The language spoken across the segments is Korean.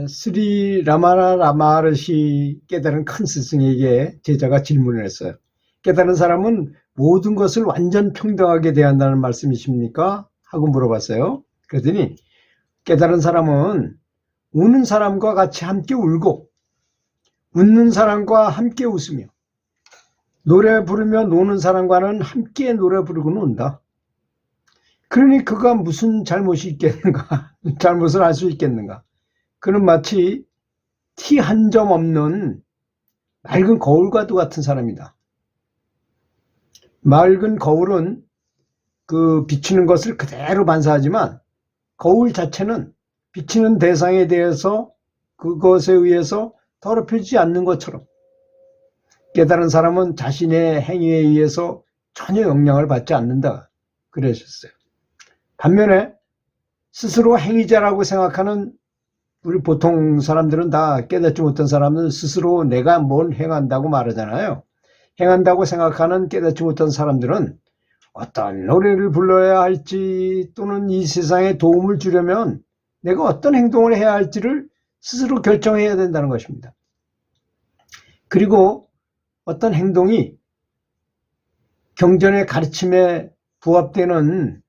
스리 라마나 라마르시 깨달은 큰 스승에게 제자가 질문을 했어요. 깨달은 사람은 모든 것을 완전 평등하게 대한다는 말씀이십니까? 하고 물어봤어요. 그랬더니 깨달은 사람은 우는 사람과 같이 함께 울고 웃는 사람과 함께 웃으며 노래 부르며 노는 사람과는 함께 노래 부르고는 운다. 그러니 그가 무슨 잘못이 있겠는가? 잘못을 할 수 있겠는가? 그는 마치 티 한 점 없는 맑은 거울과도 같은 사람이다. 맑은 거울은 그 비치는 것을 그대로 반사하지만 거울 자체는 비치는 대상에 대해서 그것에 의해서 더럽혀지지 않는 것처럼 깨달은 사람은 자신의 행위에 의해서 전혀 영향을 받지 않는다. 그러셨어요. 반면에 스스로 행위자라고 생각하는 우리 보통 사람들은 다 깨닫지 못한 사람은 스스로 내가 뭘 행한다고 말하잖아요. 행한다고 생각하는 깨닫지 못한 사람들은 어떤 노래를 불러야 할지 또는 이 세상에 도움을 주려면 내가 어떤 행동을 해야 할지를 스스로 결정해야 된다는 것입니다. 그리고 어떤 행동이 경전의 가르침에 부합되는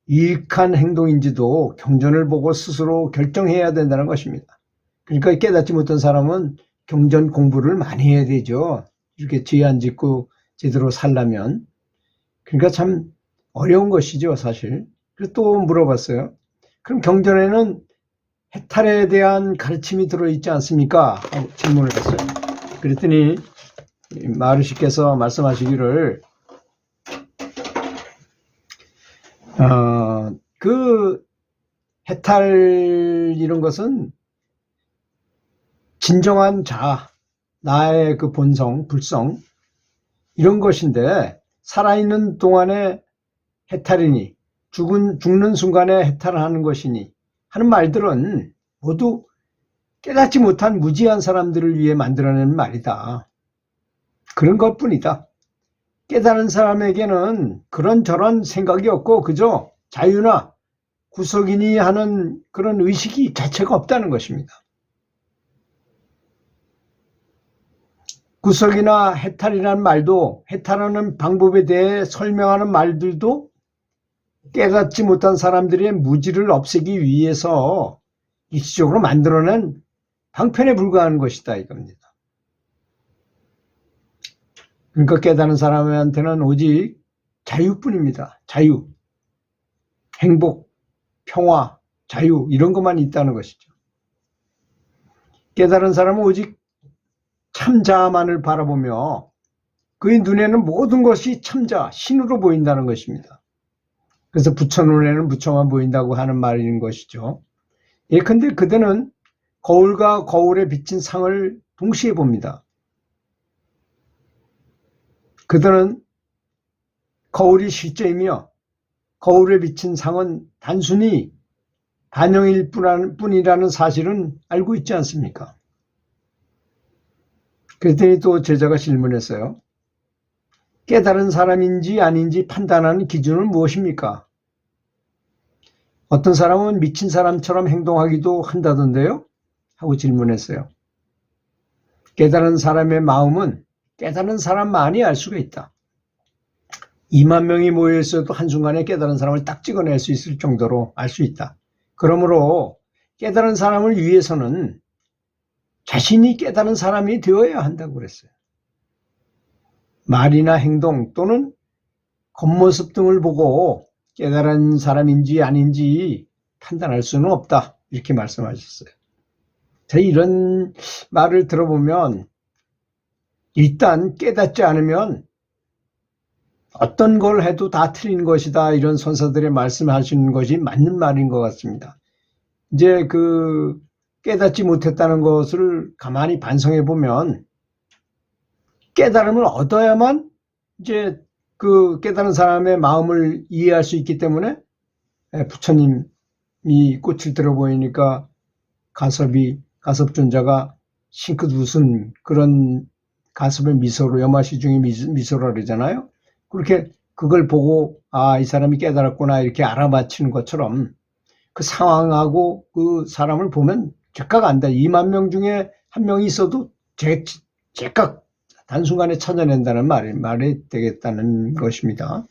유익한 행동인지도 경전을 보고 스스로 결정해야 된다는 것입니다. 그러니까 깨닫지 못한 사람은 경전 공부를 많이 해야 되죠. 이렇게 죄 안 짓고 제대로 살려면. 그러니까 참 어려운 것이죠, 사실. 그래서 또 물어봤어요. 그럼 경전에는 해탈에 대한 가르침이 들어있지 않습니까? 하고 질문을 했어요. 그랬더니 마르시께서 말씀하시기를 그 해탈 이런 것은 진정한 자아, 나의 그 본성, 불성 이런 것인데 살아있는 동안에 해탈이니 죽는 순간에 해탈하는 것이니 하는 말들은 모두 깨닫지 못한 무지한 사람들을 위해 만들어낸 말이다. 그런 것뿐이다. 깨달은 사람에게는 그런저런 생각이 없고 그저 자유나 구속이니 하는 그런 의식이 자체가 없다는 것입니다. 구속이나 해탈이라는 말도 해탈하는 방법에 대해 설명하는 말들도 깨닫지 못한 사람들의 무지를 없애기 위해서 일시적으로 만들어낸 방편에 불과한 것이다 이겁니다. 그러니까 깨닫는 사람한테는 오직 자유뿐입니다. 자유, 행복, 평화, 자유 이런 것만 있다는 것이죠. 깨달은 사람은 오직 참자만을 바라보며 그의 눈에는 모든 것이 참자, 신으로 보인다는 것입니다. 그래서 부처 눈에는 부처만 보인다고 하는 말인 것이죠. 예컨대 그대는 거울과 거울에 비친 상을 동시에 봅니다. 그들은 거울이 실제이며 거울에 비친 상은 단순히 반영일 뿐이라는 사실은 알고 있지 않습니까? 그랬더니 또 제자가 질문했어요. 깨달은 사람인지 아닌지 판단하는 기준은 무엇입니까? 어떤 사람은 미친 사람처럼 행동하기도 한다던데요? 하고 질문했어요. 깨달은 사람의 마음은 깨달은 사람만이 알 수가 있다. 2만 명이 모여 있어도 한순간에 깨달은 사람을 딱 찍어낼 수 있을 정도로 알 수 있다. 그러므로 깨달은 사람을 위해서는 자신이 깨달은 사람이 되어야 한다고 그랬어요. 말이나 행동 또는 겉모습 등을 보고 깨달은 사람인지 아닌지 판단할 수는 없다. 이렇게 말씀하셨어요. 이런 말을 들어보면 일단 깨닫지 않으면 어떤 걸 해도 다 틀린 것이다. 이런 선사들의 말씀하시는 것이 맞는 말인 것 같습니다. 이제 그 깨닫지 못했다는 것을 가만히 반성해 보면 깨달음을 얻어야만 이제 그 깨달은 사람의 마음을 이해할 수 있기 때문에 부처님이 꽃을 들어 보이니까 가섭존자가 싱긋 웃은 그런 가섭의 미소로 여마시 중에 미소라 그러잖아요. 그렇게 그걸 보고 이 사람이 깨달았구나 이렇게 알아맞히는 것처럼 그 상황하고 그 사람을 보면 제깍 안다. 2만 명 중에 한 명이 있어도 제깍 단순간에 찾아낸다는 말이 되겠다는 것입니다.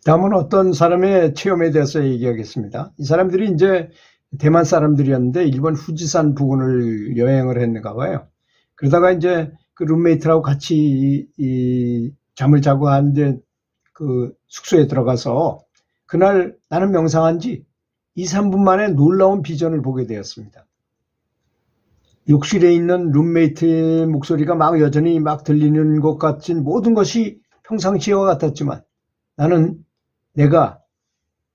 다음은 어떤 사람의 체험에 대해서 얘기하겠습니다. 이 사람들이 이제 대만 사람들이었는데 일본 후지산 부근을 여행을 했는가 봐요. 그러다가 이제 그 룸메이트라고 같이 잠을 자고 이제 그 숙소에 들어가서 그날 나는 명상한 지 2, 3분 만에 놀라운 비전을 보게 되었습니다. 욕실에 있는 룸메이트의 목소리가 막 여전히 막 들리는 것 같은 모든 것이 평상시와 같았지만 나는 내가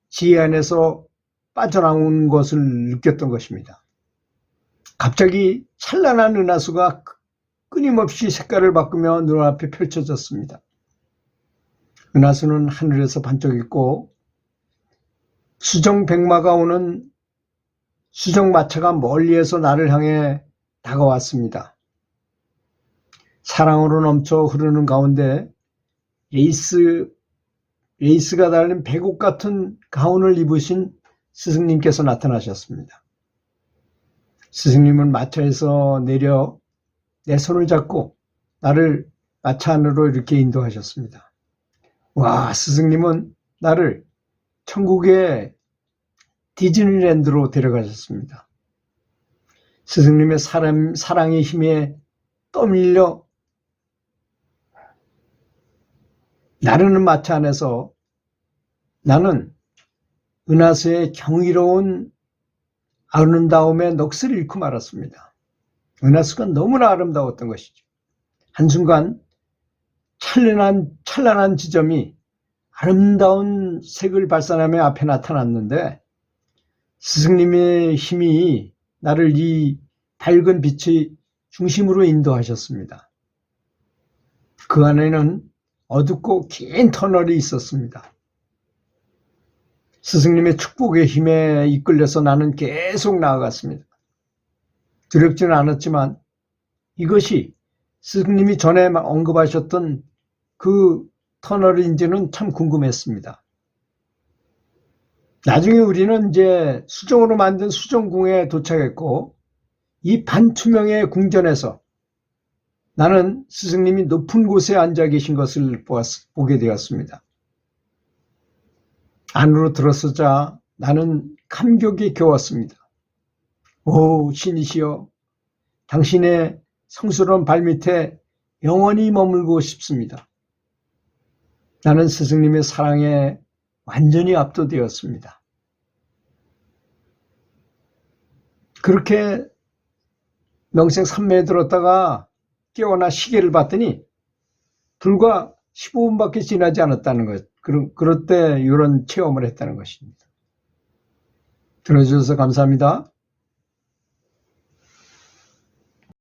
지혜 안에서 빠져나온 것을 느꼈던 것입니다. 갑자기 찬란한 은하수가 끊임없이 색깔을 바꾸며 눈앞에 펼쳐졌습니다. 은하수는 하늘에서 반짝였고 수정백마가 오는 수정마차가 멀리에서 나를 향해 다가왔습니다. 사랑으로 넘쳐 흐르는 가운데 레이스가 달린 백옥 같은 가운을 입으신 스승님께서 나타나셨습니다. 스승님은 마차에서 내려 내 손을 잡고 나를 마차 안으로 이렇게 인도하셨습니다. 와, 스승님은 나를 천국의 디즈니랜드로 데려가셨습니다. 스승님의 사랑의 힘에 떠밀려 나르는 마차 안에서 나는 은하수의 경이로운 아름다움의 넋을 잃고 말았습니다. 은하수가 너무나 아름다웠던 것이죠. 한순간 찬란한 지점이 아름다운 색을 발산하며 앞에 나타났는데 스승님의 힘이 나를 이 밝은 빛의 중심으로 인도하셨습니다. 그 안에는 어둡고 긴 터널이 있었습니다. 스승님의 축복의 힘에 이끌려서 나는 계속 나아갔습니다. 두렵지는 않았지만 이것이 스승님이 전에 언급하셨던 그 터널인지는 참 궁금했습니다. 나중에 우리는 이제 수정으로 만든 수정궁에 도착했고 이 반투명의 궁전에서 나는 스승님이 높은 곳에 앉아 계신 것을 보게 되었습니다. 안으로 들어서자 나는 감격에 겨웠습니다. 오, 신이시여, 당신의 성스러운 발밑에 영원히 머물고 싶습니다. 나는 스승님의 사랑에 완전히 압도되었습니다. 그렇게 명생 삼매에 들었다가 깨어나 시계를 봤더니 불과 15분밖에 지나지 않았다는 것. 그럴 때 이런 체험을 했다는 것입니다. 들어주셔서 감사합니다.